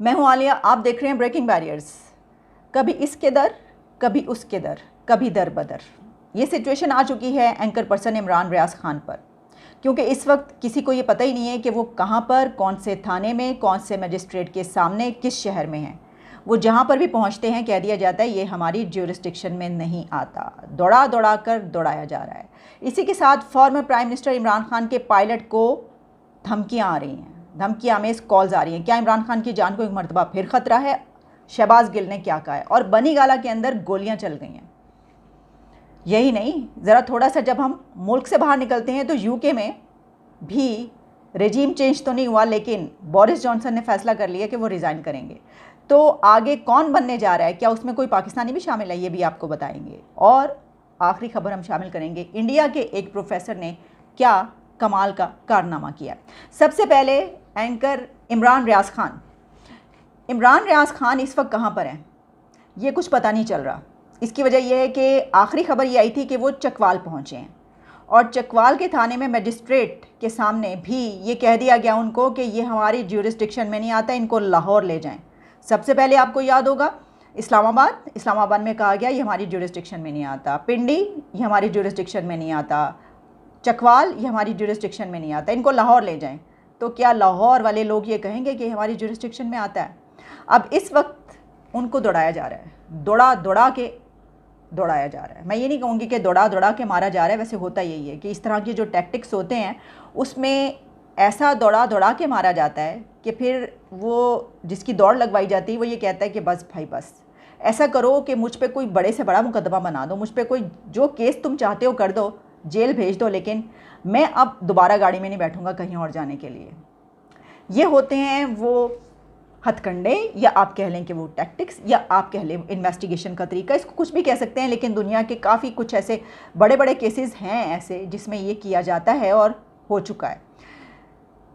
मैं हूं आलिया, आप देख रहे हैं ब्रेकिंग बैरियर्स। कभी इसके दर, कभी उसके दर, कभी दर बदर। ये सिचुएशन आ चुकी है एंकर पर्सन इमरान रियाज खान पर, क्योंकि इस वक्त किसी को ये पता ही नहीं है कि वो कहाँ पर, कौन से थाने में, कौन से मजिस्ट्रेट के सामने, किस शहर में हैं। वो जहाँ पर भी पहुँचते हैं कह दिया जाता है ये हमारी ज्यूरिस्डिक्शन में नहीं आता। दौड़ा दौड़ा कर दौड़ाया जा रहा है। इसी के साथ former prime minister Imran Khan के पायलट को धमकियाँ आ रही हैं, धमकियाँ में कॉल्स आ रही हैं। क्या इमरान खान की जान को एक मरतबा फिर ख़तरा है? शहबाज गिल ने क्या कहा है? और बनी गाला के अंदर गोलियां चल गई हैं। यही नहीं, ज़रा थोड़ा सा जब हम मुल्क से बाहर निकलते हैं तो यूके में भी रेजीम चेंज तो नहीं हुआ, लेकिन बोरिस जॉनसन ने फैसला कर लिया कि वो रिज़ाइन करेंगे। तो आगे कौन बनने जा रहा है? क्या उसमें कोई पाकिस्तानी भी शामिल है? ये भी आपको बताएंगे। और आखिरी खबर हम शामिल करेंगे, इंडिया के एक प्रोफेसर ने क्या कमाल का कारनामा किया। सबसे पहले एंकर इमरान रियाज खान। इमरान रियाज खान इस वक्त कहाँ पर हैं ये कुछ पता नहीं चल रहा। इसकी वजह यह है कि आखिरी खबर ये आई थी कि वो चकवाल पहुँचे हैं और चकवाल के थाने में मजिस्ट्रेट के सामने भी ये कह दिया गया उनको कि ये हमारी ज्यूरिस्डिक्शन में नहीं आता, इनको लाहौर ले जाएं। सबसे पहले आपको याद होगा इस्लामाबाद में कहा गया ये हमारी ज्यूरिस्डिक्शन में नहीं आता। पिंडी ये हमारी ज्यूरिस्डिक्शन में नहीं आता। चकवाल ये हमारी ज्यूरिस्डिक्शन में नहीं आता, इनको लाहौर ले जाएं। तो क्या लाहौर वाले लोग ये कहेंगे कि हमारी ज्यूरिस्डिक्शन में आता है? अब इस वक्त उनको दौड़ाया जा रहा है, दौड़ा के दौड़ाया जा रहा है। मैं ये नहीं कहूँगी कि दौड़ा के मारा जा रहा है, वैसे होता यही है कि इस तरह के जो टैक्टिक्स होते हैं उसमें ऐसा दौड़ा के मारा जाता है कि फिर वो जिसकी दौड़ लगवाई जाती है वो ये कहता है कि बस भाई बस ऐसा करो कि मुझ पे कोई बड़े से बड़ा मुकदमा बना दो, मुझ पे कोई जो केस तुम चाहते हो कर दो, जेल भेज दो, लेकिन मैं अब दोबारा गाड़ी में नहीं बैठूंगा कहीं और जाने के लिए। ये होते हैं वो हथकंडे, या आप कह लें कि वो टैक्टिक्स, या आप कह लें इन्वेस्टिगेशन का तरीका, इसको कुछ भी कह सकते हैं। लेकिन दुनिया के काफ़ी कुछ ऐसे बड़े बड़े केसेस हैं ऐसे जिसमें ये किया जाता है और हो चुका है।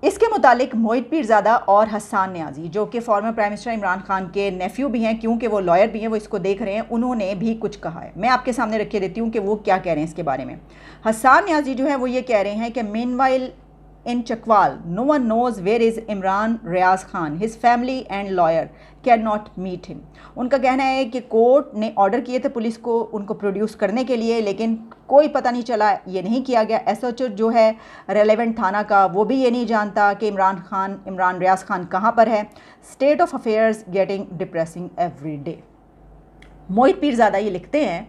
इसके मुतालिक मोहित पीरज़ादा और हसन न्याजी, जो कि former prime minister Imran Khan के नेफ्यू भी हैं, क्योंकि वो लॉयर भी हैं, वो इसको देख रहे हैं, उन्होंने भी कुछ कहा है। मैं आपके सामने रखे देती हूँ कि वो क्या कह रहे हैं इसके बारे में। हसन न्याजी जो है वो ये कह रहे हैं कि meanwhile in Chakwal, no one knows where is Imran Riaz Khan. His family and lawyer cannot meet him. उनका कहना है कि कोर्ट ने ऑर्डर किए थे पुलिस को उनको प्रोड्यूस करने के लिए, लेकिन कोई पता नहीं चला, ये नहीं किया गया। एसएचओ जो है रेलेवेंट थाना का, वो भी ये नहीं जानता कि इमरान रियाज खान कहाँ पर है। State of affairs getting depressing every day. Mohit Pirzada ये लिखते हैं,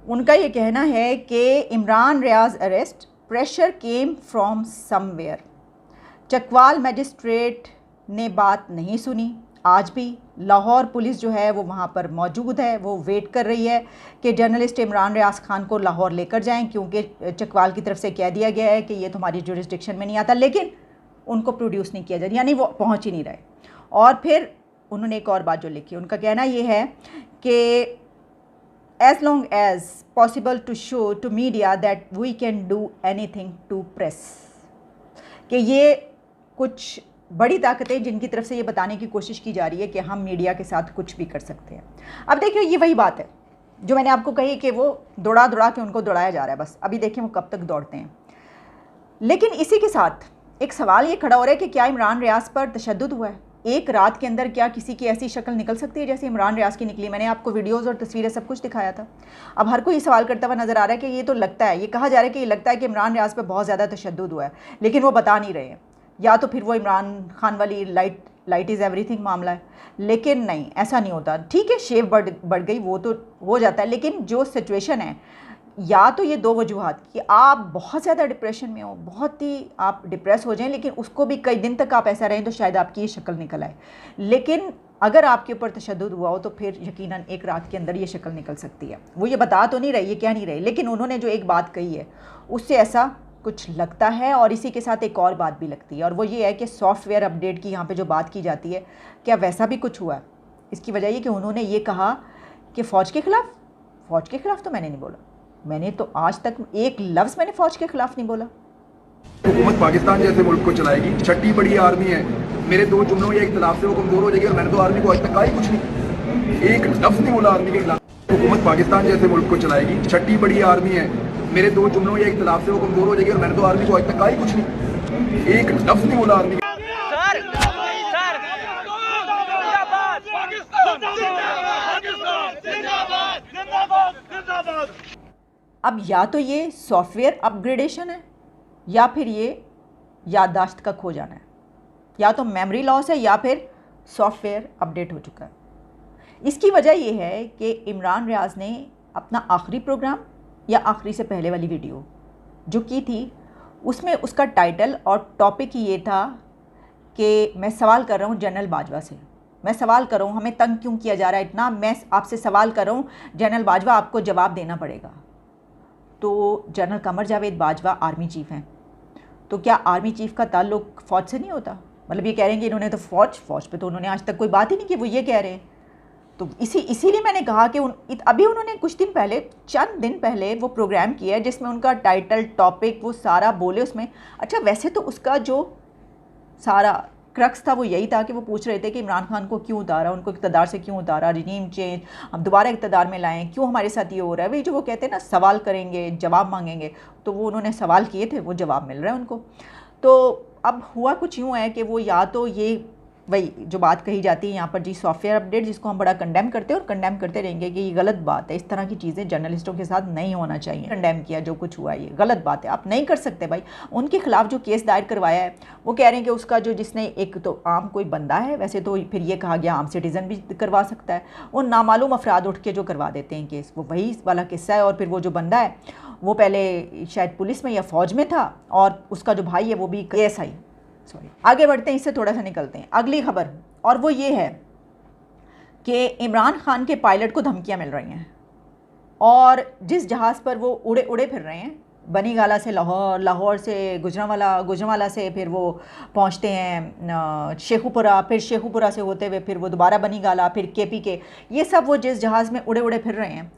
उनका ये कहना है कि Imran Riaz arrest pressure came from somewhere. Chakwal magistrate ने बात नहीं सुनी। आज भी लाहौर पुलिस जो है वो वहाँ पर मौजूद है, वो वेट कर रही है कि जर्नलिस्ट इमरान रियाज खान को लाहौर लेकर जाएं, क्योंकि चकवाल की तरफ से कह दिया गया है कि ये तुम्हारी ज्यूरिस्डिक्शन में नहीं आता, लेकिन उनको प्रोड्यूस नहीं किया जाता, यानी वो पहुँच ही नहीं रहे। और फिर उन्होंने एक और बात जो लिखी, उनका कहना ये है कि as long as possible to show to media that we can do anything to press, कि ये कुछ बड़ी ताकतें जिनकी तरफ से ये बताने की कोशिश की जा रही है कि हम मीडिया के साथ कुछ भी कर सकते हैं। अब देखिए ये वही बात है जो मैंने आपको कही कि वो दौड़ा के उनको दौड़ाया जा रहा है, बस अभी देखिए वो कब तक दौड़ते हैं। लेकिन इसी के साथ एक सवाल ये खड़ा हो रहा है कि क्या इमरान रियाज पर तशद्दुद हुआ है? एक रात के अंदर क्या किसी की ऐसी शक्ल निकल सकती है जैसे इमरान रियाज की निकली? मैंने आपको वीडियोस और तस्वीरें सब कुछ दिखाया था। अब हर कोई सवाल करता हुआ नज़र आ रहा है कि ये तो लगता है, ये कहा जा रहा है कि ये लगता है कि इमरान रियाज पे बहुत ज़्यादा तशद्दुद हुआ है, लेकिन वो बता नहीं रहे हैं। या तो फिर वो इमरान खान वाली लाइट इज़ एवरीथिंग मामला है, लेकिन नहीं, ऐसा नहीं होता। ठीक है, शेव बढ़ गई, वो तो हो जाता है, लेकिन जो सिचुएशन है, या तो ये दो वजूहात कि आप बहुत ज़्यादा डिप्रेशन में हो, बहुत ही आप डिप्रेस हो जाएं, लेकिन उसको भी कई दिन तक आप ऐसा रहें तो शायद आपकी ये शक्ल निकल आए। लेकिन अगर आपके ऊपर तशद्दुद हुआ हो तो फिर यकीनन एक रात के अंदर ये शक्ल निकल सकती है। वो ये बता तो नहीं रही, ये कह नहीं रहे, लेकिन उन्होंने जो एक बात कही है उससे ऐसा कुछ लगता है। और इसी के साथ एक और बात भी लगती है, और वो ये है कि सॉफ्टवेयर अपडेट की यहाँ पर जो बात की जाती है, क्या वैसा भी कुछ हुआ है? इसकी वजह ये कि उन्होंने ये कहा कि फ़ौज के ख़िलाफ़ तो मैंने नहीं बोला, मैंने तो आज तक एक लफ्ज़ मैंने फ़ौज के ख़िलाफ़ नहीं बोला। हुकूमत पाकिस्तान जैसे मुल्क को चलाएगी, छठी बड़ी आर्मी है, मेरे दो जुमलों या इख्तिलाफ से वो कमज़ोर हो जाएगी, और मैंने तो आर्मी को आज तक कहा ही कुछ नहीं, एक लफ्ज़ नहीं बोला आर्मी के खिलाफ। हुकूमत पाकिस्तान जैसे मुल्क को चलाएगी, छठी बड़ी आर्मी है, मेरे दो जुमलों या इख्तिलाफ से वो कमज़ोर हो जाएगी, और मैंने तो आर्मी को आज तक कहा ही कुछ नहीं, एक लफ्ज़ नहीं बोला आर्मी। अब या तो ये सॉफ्टवेयर अपग्रेडेशन है या फिर ये याददाश्त का खो जाना है, या तो मेमोरी लॉस है या फिर सॉफ्टवेयर अपडेट हो चुका है। इसकी वजह ये है कि इमरान रियाज ने अपना आखिरी प्रोग्राम या आखिरी से पहले वाली वीडियो जो की थी उसमें उसका टाइटल और टॉपिक ये था कि मैं सवाल कर रहा हूँ जनरल बाजवा से, मैं सवाल कर रहा हूँ हमें तंग क्यों किया जा रहा है इतना, मैं आपसे सवाल कर रहा हूँ जनरल बाजवा आपको जवाब देना पड़ेगा। तो general Qamar Javed Bajwa army chief हैं, तो क्या आर्मी चीफ़ का ताल्लुक फ़ौज से नहीं होता? मतलब ये कह रहे हैं कि इन्होंने तो फ़ौज पे तो उन्होंने आज तक कोई बात ही नहीं की, वो ये कह रहे हैं। तो इसीलिए मैंने कहा कि अभी उन्होंने कुछ दिन पहले, चंद दिन पहले वो प्रोग्राम किया है जिसमें उनका टाइटल टॉपिक वो सारा बोले उसमें। अच्छा, वैसे तो उसका जो सारा क्रक्स था वो यही था कि वो पूछ रहे थे कि इमरान खान को क्यों उतारा, उनको इक़्तिदार से क्यों उतारा, रिजीम चेंज हम दोबारा इक़्तिदार में लाएं, क्यों हमारे साथ ये हो रहा है। वही जो वो कहते हैं ना सवाल करेंगे जवाब मांगेंगे, तो वो उन्होंने सवाल किए थे, वो जवाब मिल रहा है उनको। तो अब हुआ कुछ यूँ है कि वो या तो ये वही जो बात कही जाती है यहाँ पर जी सॉफ्टवेयर अपडेट, जिसको हम बड़ा कंडेम करते हैं और कंडेम करते रहेंगे कि ये गलत बात है, इस तरह की चीज़ें जर्नलिस्टों के साथ नहीं होना चाहिए। कंडेम किया जो कुछ हुआ ये गलत बात है, आप नहीं कर सकते भाई। उनके खिलाफ जो केस दायर करवाया है वो कह रहे हैं कि उसका जो जिसने एक तो आम कोई बंदा है, वैसे तो फिर ये कहा गया आम सिटीज़न भी करवा सकता है, वो नामालूम अफराद उठ के जो करवा देते हैं केस, वो वही वाला किस्सा है। और फिर वो जो बंदा है वो पहले शायद पुलिस में या फ़ौज में था और उसका जो भाई है वो भी ASI। सॉरी, आगे बढ़ते हैं, इससे थोड़ा सा निकलते हैं अगली खबर, और वो ये है कि इमरान खान के पायलट को धमकियां मिल रही हैं और जिस जहाज़ पर वो उड़े फिर रहे हैं, बनी गाला से लाहौर, लाहौर से गुजरांवाला से फिर वो पहुंचते हैं शेखुपुरा, फिर शेखुपुरा से होते हुए फिर वो दोबारा बनी गाला, फिर KPK, ये सब वो जिस जहाज़ में उड़े फिर रहे हैं,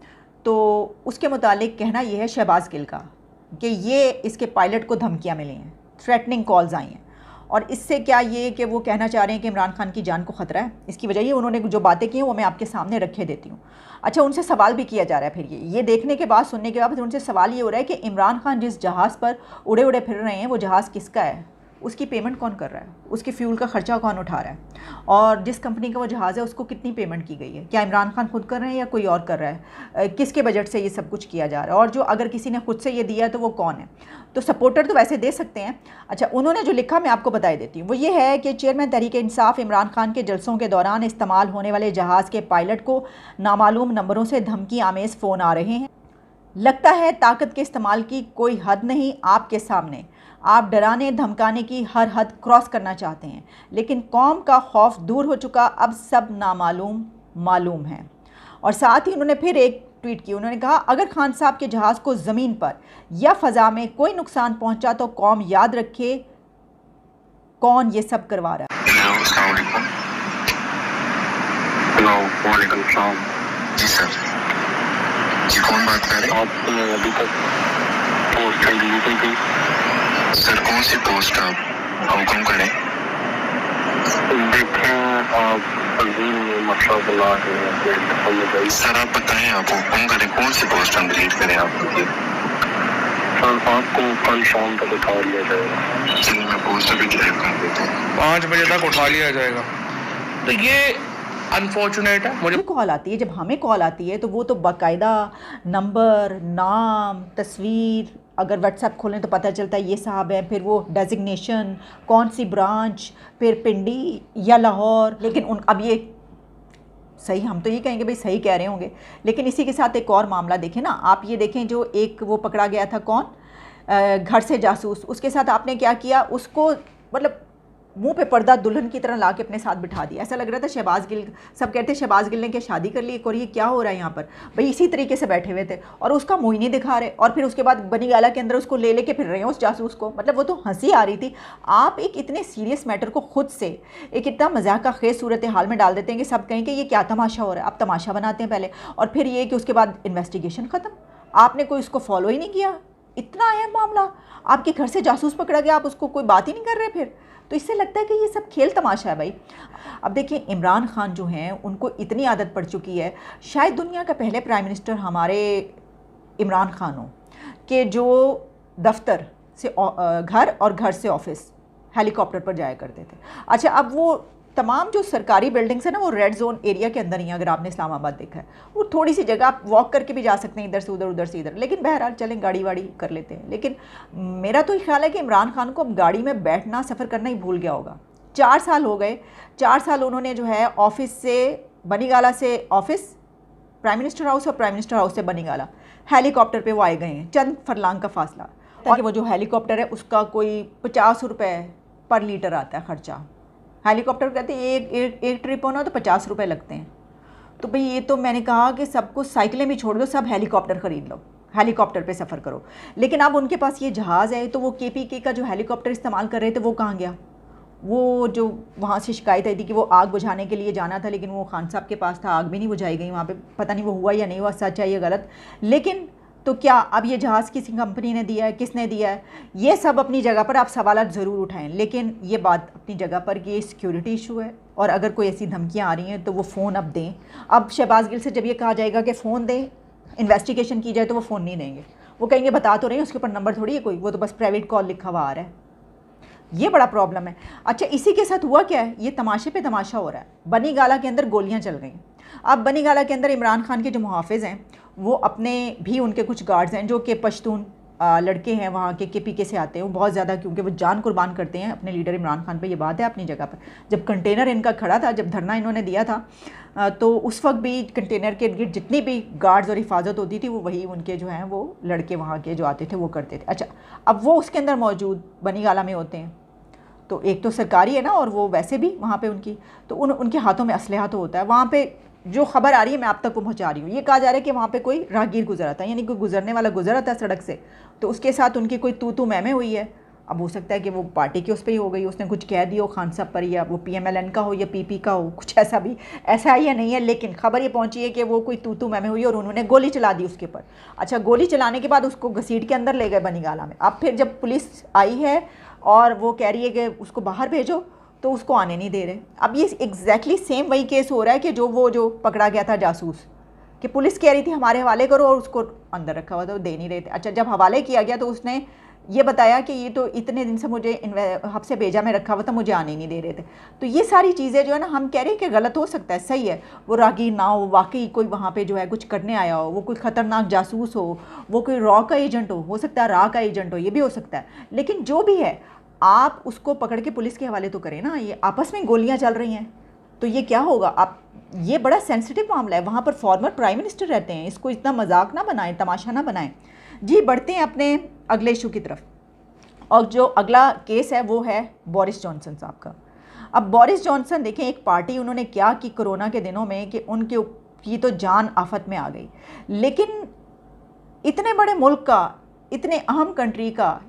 तो उसके मुतालिक कहना ये है शहबाज गिल का कि ये इसके पायलट को धमकियाँ मिली हैं, थ्रेटनिंग कॉल्स आई हैं। और इससे क्या ये कि वो कहना चाह रहे हैं कि इमरान खान की जान को ख़तरा है। इसकी वजह ये उन्होंने जो बातें की हैं वो मैं आपके सामने रखे देती हूँ। अच्छा, उनसे सवाल भी किया जा रहा है, फिर ये देखने के बाद, सुनने के बाद उनसे सवाल ये हो रहा है कि इमरान खान जिस जहाज़ पर उड़े फिर रहे हैं वो जहाज़ किसका है, उसकी पेमेंट कौन कर रहा है, उसकी फ्यूल का ख़र्चा कौन उठा रहा है, और जिस कंपनी का वो जहाज़ है उसको कितनी पेमेंट की गई है, क्या इमरान खान खुद कर रहे हैं या कोई और कर रहा है, किसके बजट से ये सब कुछ किया जा रहा है, और जो अगर किसी ने खुद से ये दिया है तो वो कौन है। तो सपोर्टर तो वैसे दे सकते हैं। अच्छा, उन्होंने जो लिखा मैं आपको बता देती हूँ, वो ये है कि चेयरमैन तहरीक इंसाफ इमरान खान के जलसों के दौरान इस्तेमाल होने वाले जहाज़ के पायलट को नामालूम नंबरों से धमकी आमेज़ फ़ोन आ रहे हैं। लगता है ताकत के इस्तेमाल की कोई हद नहीं आपके सामने, आप डराने धमकाने की हर हद क्रॉस करना चाहते हैं, लेकिन कौम का खौफ दूर हो चुका, अब सब नामालूम मालूम है। और साथ ही उन्होंने फिर एक ट्वीट की, उन्होंने कहा अगर खान साहब के जहाज़ को ज़मीन पर या फ़ज़ा में कोई नुकसान पहुंचा तो कौम याद रखे कौन ये सब करवा रहा है। जी सर, जी कौन बात कर रहे हैं? आपने अभी तक पोस्ट ली थी सर, कौन सी पोस्ट आप हुक्म करें? देखें आप सर, आप बताएं, आप हुक्म करें कौन सी पोस्ट हम डिलीट करें आपको? सर, आपको कल शाम तक उठा लिया जाएगा। चलिए मैं पोस्ट अभी डिलीट कर देता हूँ, 5 बजे तक उठा लिया जाएगा। तो ये अनफॉर्चुनेट है। मुझे कॉल आती है, जब हमें कॉल आती है तो वो तो बाकायदा नंबर, नाम, तस्वीर, अगर व्हाट्सएप खोलें तो पता चलता है ये साहब है, फिर वो डेजिग्नेशन, कौन सी ब्रांच, फिर पिंडी या लाहौर। लेकिन अब ये सही, हम तो ये कहेंगे भाई सही कह रहे होंगे, लेकिन इसी के साथ एक और मामला देखें ना आप, ये देखें जो एक वो पकड़ा गया था कौन, घर से जासूस, उसके साथ आपने क्या किया, उसको मतलब मुंह पे पर्दा दुल्हन की तरह ला के अपने साथ बिठा दिया। ऐसा लग रहा था शहबाज गिल, सब कहते हैं शहबाज गिल ने क्या शादी कर ली, और ये क्या हो रहा है यहाँ पर भाई। इसी तरीके से बैठे हुए थे और उसका मुँह ही नहीं दिखा रहे, और फिर उसके बाद बनी गाला के अंदर उसको ले लेके फिर रहे हैं उस जासूस को। मतलब वो तो हंसी आ रही थी। आप एक इतने सीरियस मैटर को खुद से एक इतना मजाक का खेज सूरत हाल में डाल देते हैं कि सब कहें कि ये क्या तमाशा हो रहा है। आप तमाशा बनाते हैं पहले, और फिर ये कि उसके बाद इन्वेस्टिगेशन ख़त्म, आपने कोई उसको फॉलो ही नहीं किया। इतना अहम मामला, आपके घर से जासूस पकड़ा गया, आप उसको कोई बात ही नहीं कर रहे फिर। तो इससे लगता है कि ये सब खेल तमाशा है भाई। अब देखिए, इमरान खान जो हैं उनको इतनी आदत पड़ चुकी है, शायद दुनिया का पहले प्राइम मिनिस्टर हमारे इमरान खान हो कि जो दफ्तर से घर और घर से ऑफिस हेलीकॉप्टर पर जाया करते थे। अच्छा, अब वो तमाम जो सरकारी बिल्डिंग्स है ना वो रेड जोन एरिया के अंदर ही हैं। अगर आपने इस्लामाबाद देखा है, वो थोड़ी सी जगह आप वॉक करके भी जा सकते हैं, इधर से उधर, उधर से इधर, लेकिन बहरहाल चलें गाड़ी वाड़ी कर लेते हैं। लेकिन मेरा तो ख्याल है कि इमरान खान को अब गाड़ी में बैठना, सफ़र करना ही भूल गया होगा। 4 साल हो गए, 4 साल उन्होंने जो है ऑफिस से बनीगाला से ऑफिस, प्राइम मिनिस्टर हाउस और प्राइम मिनिस्टर हाउस से बनीगाला हेलीकॉप्टर पे वो आए गए हैं, चंद फरलांग का फासला। और वो जो हेलीकॉप्टर है उसका कोई 50 रुपये पर लीटर आता है खर्चा। हेलीकॉप्टर कहते हैं एक ट्रिप होना तो 50 रुपये लगते हैं। तो भाई ये तो मैंने कहा कि सबको साइकिलें भी छोड़ दो, सब हेलीकॉप्टर ख़रीद लो, हेलीकॉप्टर पे सफ़र करो। लेकिन अब उनके पास ये जहाज़ है, तो वो KPK का जो हेलीकॉप्टर इस्तेमाल कर रहे थे वो कहाँ गया? वो जो वहाँ से शिकायत आई थी कि वो आग बुझाने के लिए जाना था, लेकिन वो खान साहब के पास था, आग भी नहीं बुझाई गई वहाँ पे। पता नहीं वो हुआ या नहीं हुआ, सच है या गलत। लेकिन तो क्या अब ये जहाज़ किसी कंपनी ने दिया है, किसने दिया है? ये सब अपनी जगह पर आप सवालात ज़रूर उठाएं, लेकिन ये बात अपनी जगह पर कि ये सिक्योरिटी इशू है, और अगर कोई ऐसी धमकियाँ आ रही हैं तो वो फ़ोन अब दें। अब शहबाज गिल से जब ये कहा जाएगा कि फ़ोन दें, इन्वेस्टिगेशन की जाए, तो वो फ़ोन नहीं देंगे। वो कहेंगे बता तो रहे हैं, उसके ऊपर नंबर थोड़ी है कोई, वो तो बस प्राइवेट कॉल लिखा हुआ आ रहा है। ये बड़ा प्रॉब्लम है। अच्छा, इसी के साथ हुआ क्या है? ये तमाशे पे तमाशा हो रहा है। बनीगाला के अंदर गोलियां चल गई। अब बनीगाला के अंदर इमरान खान के जो मुहाफ़िज़ हैं, वो अपने भी, उनके कुछ गार्ड्स हैं जो कि पश्तून लड़के हैं वहाँ के KPK से आते हैं, वो बहुत ज़्यादा, क्योंकि वो जान कुर्बान करते हैं अपने लीडर इमरान खान पे। ये बात है अपनी जगह पर। जब कंटेनर इनका खड़ा था, जब धरना इन्होंने दिया था, तो उस वक्त भी कंटेनर के इर्द गिर्द जितनी भी गार्ड्स और हिफाजत होती थी, वो वही उनके जो हैं वो लड़के वहाँ के जो आते थे वो करते थे। अच्छा, अब वो उसके अंदर मौजूद बनीगाला में होते हैं, तो एक तो सरकारी है ना, और वो वैसे भी वहाँ पे उनकी, तो उनके हाथों में असलहा तो होता है। वहाँ पे जो खबर आ रही है मैं आप तक पहुँचा रही हूँ, ये कहा जा रहा है कि वहाँ पे कोई राहगीर गुजरा था, यानी कोई गुजरने वाला गुजरा था सड़क से, तो उसके साथ उनकी कोई तू मैमे हुई है। अब हो सकता है कि वो पार्टी के उस पर ही हो गई, उसने कुछ कह दिया हो खान साहब पर, या वो PMLN का हो या PP का हो, कुछ ऐसा भी, ऐसा ही या नहीं है, लेकिन खबर ये पहुंची है कि वो कोई तू मैमे हुई और उन्होंने गोली चला दी उसके ऊपर। अच्छा, गोली चलाने के बाद उसको घसीट के अंदर ले गए बनीगाला में। अब फिर जब पुलिस आई है और वो कह रही है कि उसको बाहर भेजो, तो उसको आने नहीं दे रहे। अब ये एग्जैक्टली सेम वही केस हो रहा है कि जो पकड़ा गया था जासूस, कि पुलिस कह रही थी हमारे हवाले करो, और उसको अंदर रखा हुआ था, वो दे नहीं रहे थे। अच्छा, जब हवाले किया गया तो उसने ये बताया कि ये तो इतने दिन से मुझे हब से भेजा में रखा हुआ था, मुझे आने नहीं दे रहे थे। तो ये सारी चीज़ें जो है ना, हम कह रहे हैं कि गलत हो सकता है, सही है, वो राहगीर ना हो, वाकई कोई वहाँ पे जो है कुछ करने आया हो, वो कोई ख़तरनाक जासूस हो, वो कोई रॉ का एजेंट हो सकता है, रा का एजेंट हो, ये भी हो सकता है। लेकिन जो भी है, आप उसको पकड़ के पुलिस के हवाले तो करें ना। ये आपस में गोलियां चल रही हैं, तो ये क्या होगा? आप, ये बड़ा सेंसिटिव मामला है। वहाँ पर फॉर्मर प्राइम मिनिस्टर रहते हैं, इसको इतना मजाक ना बनाएं, तमाशा ना बनाएं जी। बढ़ते हैं अपने अगले इशू की तरफ, और जो अगला केस है वो है बोरिस जॉनसन साहब का। अब बोरिस जॉनसन देखें, एक पार्टी उन्होंने क्या की कोरोना के दिनों में कि उनके की तो जान आफत में आ गई, लेकिन इतने बड़े मुल्क का, इतने अहम कंट्री का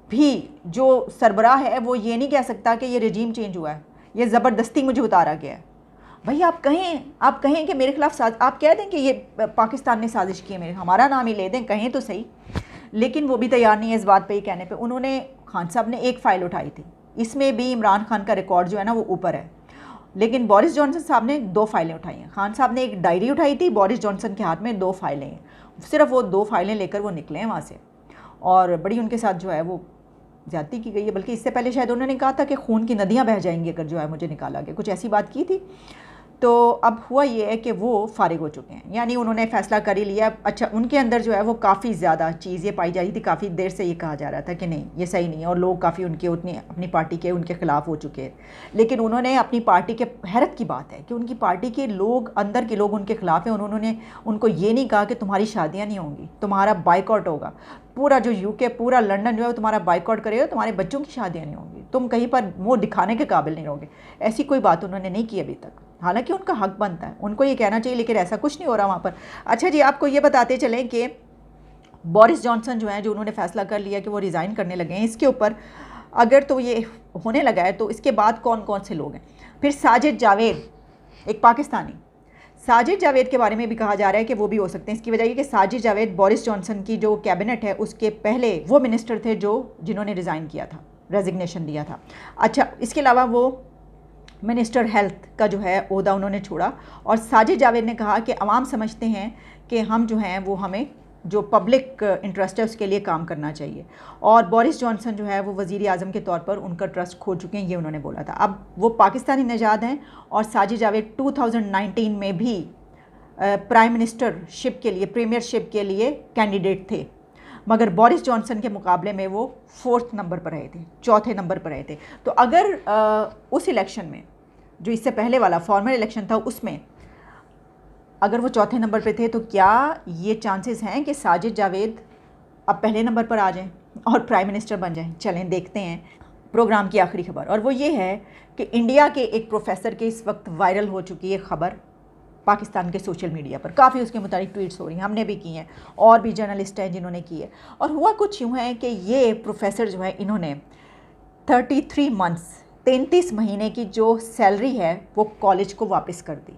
भी जो सरबराह है वो ये नहीं कह सकता कि ये रजीम चेंज हुआ है, ये ज़बरदस्ती मुझे उतारा गया है। भाई आप कहें कि मेरे खिलाफ आप कह दें कि ये पाकिस्तान ने साजिश की है, मेरे, हमारा नाम ही ले दें, कहें तो सही। लेकिन वो भी तैयार नहीं है इस बात पे ही कहने पे। उन्होंने, खान साहब ने एक फ़ाइल उठाई थी, इसमें भी इमरान खान का रिकॉर्ड जो है ना वो ऊपर है, लेकिन बोरिस जॉनसन साहब ने 2 फाइलें उठाई हैं। खान साहब ने एक डायरी उठाई थी, बोरिस जॉनसन के हाथ में 2 फाइलें हैं। सिर्फ वो 2 फाइलें लेकर वो निकले हैं वहाँ से, और बड़ी उनके साथ जो है वो ज़्यादती की गई है। बल्कि इससे पहले शायद उन्होंने कहा था कि खून की नदियाँ बह जाएंगी अगर जो है मुझे निकाला गया, कुछ ऐसी बात की थी। तो अब हुआ ये है कि वो फारिग हो चुके हैं, यानी उन्होंने फ़ैसला कर ही लिया। अच्छा, उनके अंदर जो है वो काफ़ी ज़्यादा चीज़ ये पाई जा रही थी, काफ़ी देर से ये कहा जा रहा था कि नहीं ये सही नहीं है, और लोग काफ़ी उनके उतनी अपनी पार्टी के उनके ख़िलाफ़ हो चुके हैं। लेकिन उन्होंने अपनी पार्टी के, हैरत की बात है कि उनकी पार्टी के लोग, अंदर के लोग उनके ख़िलाफ़ हैं। उन्होंने उनको ये नहीं कहा कि तुम्हारी शादियाँ नहीं होंगी, तुम्हारा बाइकआउट होगा, पूरा जो UK, पूरा लंदन जो है तुम्हारा बाइकआउट करेगा, तुम्हारे बच्चों की शादियाँ नहीं होंगी, तुम कहीं पर मुँह दिखाने के काबिल नहीं रहोगे। ऐसी कोई बात उन्होंने नहीं की अभी तक, हालांकि उनका हक बनता है, उनको ये कहना चाहिए, लेकिन ऐसा कुछ नहीं हो रहा वहाँ पर। अच्छा जी, आपको ये बताते चलें कि बोरिस जॉनसन जो है, जो उन्होंने फ़ैसला कर लिया कि वो रिज़ाइन करने लगे हैं, इसके ऊपर अगर तो ये होने लगा है तो इसके बाद कौन कौन से लोग हैं। फिर साजिद जावेद, एक पाकिस्तानी, साजिद जावेद के बारे में भी कहा जा रहा है कि वो भी हो सकते हैं। इसकी वजह ये कि साजिद जावेद बोरिस जॉनसन की जो कैबिनेट है उसके पहले वो मिनिस्टर थे जिन्होंने रिज़ाइन किया था, रेजिग्नेशन दिया था। अच्छा, इसके अलावा वो मिनिस्टर हेल्थ का जो है ओहदा उन्होंने छोड़ा, और साजिद जावेद ने कहा कि अवाम समझते हैं कि हम जो हैं वो हमें जो पब्लिक इंटरेस्ट है उसके लिए काम करना चाहिए। और बोरिस जॉनसन जो है वो वज़ीर आज़म के तौर पर उनका ट्रस्ट खो चुके हैं, ये उन्होंने बोला था। अब वो पाकिस्तानी नजाद हैं और साजिद जावेद 2019 में भी प्राइम मिनिस्टरशिप के लिए, प्रीमियरशिप के लिए कैंडिडेट थे, मगर बोरिस जॉनसन के मुकाबले में वो 4th नंबर पर रहे थे, 4थे नंबर पर रहे थे। तो अगर उस इलेक्शन में, जो इससे पहले वाला फॉर्मल इलेक्शन था, उसमें अगर वो 4थे नंबर पे थे, तो क्या ये चांसेस हैं कि साजिद जावेद अब पहले नंबर पर आ जाएं और प्राइम मिनिस्टर बन जाएं? चलें देखते हैं प्रोग्राम की आखिरी खबर, और वो ये है कि इंडिया के एक प्रोफेसर के इस वक्त वायरल हो चुकी है खबर पाकिस्तान के सोशल मीडिया पर। काफ़ी उसके मुताबिक ट्वीट्स हो रही हैं, हमने भी की हैं और भी जर्नलिस्ट हैं जिन्होंने की है। और हुआ कुछ यूँ है कि ये प्रोफेसर जो है, इन्होंने 33 मंथ्स 33 महीने की जो सैलरी है वो कॉलेज को वापस कर दी।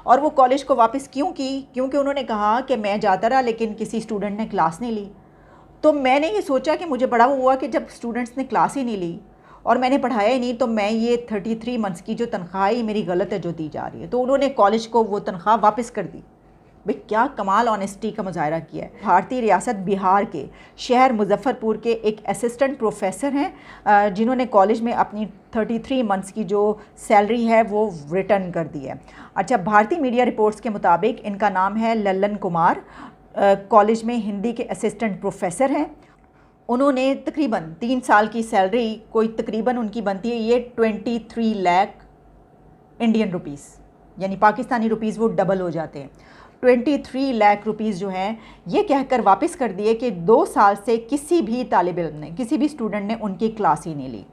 और वो कॉलेज को वापस क्यों की? क्योंकि उन्होंने कहा कि मैं जाता रहा लेकिन किसी स्टूडेंट ने क्लास नहीं ली। तो मैंने ये सोचा कि मुझे बड़ा हुआ कि जब स्टूडेंट्स ने क्लास ही नहीं ली और मैंने पढ़ाया ही नहीं, तो मैं ये 33 मंथ्स की जो तनख्वाह है मेरी गलत है जो दी जा रही है। तो उन्होंने कॉलेज को वो तनख्वाह वापस कर दी। भाई क्या कमाल ऑनेस्टी का मुजाहरा किया है। भारतीय रियासत बिहार के शहर मुजफ्फरपुर के एक असिस्टेंट प्रोफेसर हैं जिन्होंने कॉलेज में अपनी 33 मंथ्स की जो सैलरी है वो रिटर्न कर दी है। अच्छा, भारतीय मीडिया रिपोर्ट्स के मुताबिक इनका नाम है लल्लन कुमार, कॉलेज में हिंदी के असिस्टेंट प्रोफेसर हैं। उन्होंने तकरीबन 3 साल की सैलरी, कोई तकरीबन उनकी बनती है ये 23 लाख इंडियन रुपीस, यानी पाकिस्तानी रुपीस वो डबल हो जाते हैं। 23 लाख रुपीस जो हैं ये कहकर वापस कर दिए कि 2 साल से किसी भी तालिब इल्म ने, किसी भी स्टूडेंट ने उनकी क्लास ही नहीं ली।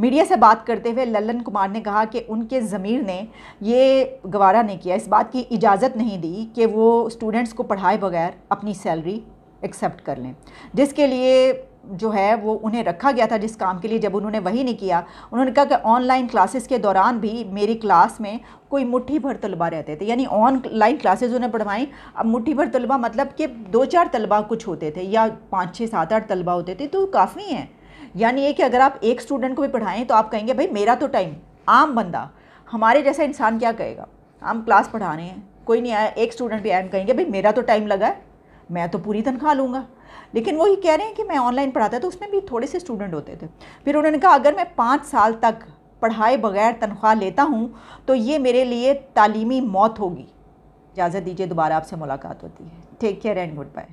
मीडिया से बात करते हुए लल्लन कुमार ने कहा कि उनके ज़मीर ने ये गवारा नहीं किया, इस बात की इजाज़त नहीं दी कि वो स्टूडेंट्स को पढ़ाए बगैर अपनी सैलरी एक्सेप्ट कर लें, जिसके लिए जो है वो उन्हें रखा गया था, जिस काम के लिए। जब उन्होंने वही नहीं किया, उन्होंने कहा कि ऑनलाइन क्लासेस के दौरान भी मेरी क्लास में कोई मुट्ठी भर तलबा रहते थे, यानी ऑनलाइन क्लासेस उन्हें पढ़वाई। अब मुट्ठी भर तलबा मतलब कि 2-4 तलबा कुछ होते थे या 5-6, 7-8 तलबा होते थे, तो काफ़ी हैं। यानी ये कि अगर आप एक स्टूडेंट को भी पढ़ाएं तो आप कहेंगे भाई मेरा तो टाइम, आम बंदा हमारे जैसा इंसान क्या कहेगा? हम क्लास पढ़ा रहे हैं, कोई नहीं आया, एक स्टूडेंट भी आया, हम कहेंगे भाई मेरा तो टाइम लगा है, मैं तो पूरी तनख्वाह लूँगा। लेकिन वो ये कह रहे हैं कि मैं ऑनलाइन पढ़ाता तो उसमें भी थोड़े से स्टूडेंट होते थे। फिर उन्होंने कहा अगर मैं 5 साल तक पढ़ाए बगैर तनख्वाह लेता हूँ तो ये मेरे लिए तालीमी मौत होगी। इजाज़त दीजिए, दोबारा आपसे मुलाकात होती है। Take care and good bye.